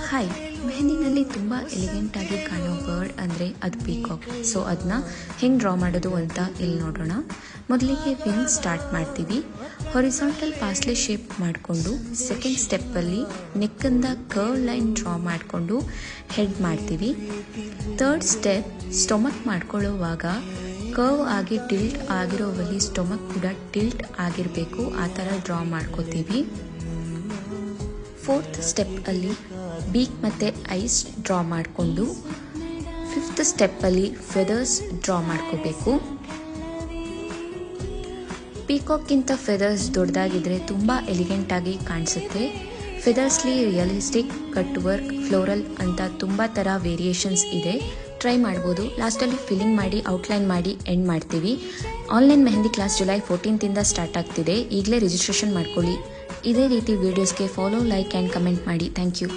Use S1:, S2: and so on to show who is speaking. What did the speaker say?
S1: Hi, ಮೆಹಂದಿನಲ್ಲಿ ತುಂಬ ಎಲಿಗೆಂಟಾಗಿ ಕಾಣೋ bird ಅಂದರೆ ಅದು ಪೀಕಾಕ್. ಸೊ ಅದನ್ನ ಹೆಂಗೆ ಡ್ರಾ ಮಾಡೋದು ಅಂತ ಇಲ್ಲಿ ನೋಡೋಣ. ಮೊದಲಿಗೆ ವಿಂಗ್ ಸ್ಟಾರ್ಟ್ ಮಾಡ್ತೀವಿ. ಹೊರಿಸಾಂಟಲ್ ಪಾಸ್ಲೆ ಶೇಪ್ ಮಾಡಿಕೊಂಡು ಸೆಕೆಂಡ್ ಸ್ಟೆಪ್ಪಲ್ಲಿ ನೆಕ್ಕಿಂದ ಕರ್ವ್ ಲೈನ್ ಡ್ರಾ ಮಾಡಿಕೊಂಡು ಹೆಡ್ ಮಾಡ್ತೀವಿ. ಥರ್ಡ್ ಸ್ಟೆಪ್ ಸ್ಟೊಮಕ್ ಮಾಡ್ಕೊಳ್ಳೋವಾಗ ಕರ್ವ್ ಆಗಿ ಟಿಲ್ಟ್ ಆಗಿರೋವಲ್ಲಿ ಸ್ಟೊಮಕ್ ಕೂಡ ಟಿಲ್ಟ್ ಆಗಿರಬೇಕು, ಆ ಥರ ಡ್ರಾ ಮಾಡ್ಕೋತೀವಿ. ಫೋರ್ತ್ ಸ್ಟೆಪ್ಪಲ್ಲಿ ಬೀಕ್ ಮತ್ತು ಐಸ್ ಡ್ರಾ ಮಾಡಿಕೊಂಡು ಫಿಫ್ತ್ ಸ್ಟೆಪ್ಪಲ್ಲಿ ಫೆದರ್ಸ್ ಡ್ರಾ ಮಾಡ್ಕೋಬೇಕು. ಪೀಕಾಕ್ಗಿಂತ ಫೆದರ್ಸ್ ದೊಡ್ಡದಾಗಿದ್ದರೆ ತುಂಬ ಎಲಿಗೆಂಟಾಗಿ ಕಾಣಿಸುತ್ತೆ. ಫೆದರ್ಸ್ಲಿ ರಿಯಲಿಸ್ಟಿಕ್, ಕಟ್ ವರ್ಕ್, ಫ್ಲೋರಲ್ ಅಂತ ತುಂಬ ಥರ ವೇರಿಯೇಷನ್ಸ್ ಇದೆ. ಟ್ರೈ ಮಾಡ್ಬೋದು. ಲಾಸ್ಟಲ್ಲಿ ಫಿಲ್ಲಿಂಗ್ ಮಾಡಿ ಔಟ್ಲೈನ್ ಮಾಡಿ ಎಂಡ್ ಮಾಡ್ತೀವಿ. Online mehndi class July 14 start ಆಗ್ತಿದೆ. ಈಗಲೇ ರಿಜಿಸ್ಟ್ರೇಷನ್ ಮಾಡ್ಕೊಳ್ಳಿ. ಇದೇ ರೀತಿ ವೀಡಿಯೋಸ್ಗೆ ಫಾಲೋ, ಲೈಕ್ ಆ್ಯಂಡ್ ಕಮೆಂಟ್ ಮಾಡಿ. Thank you.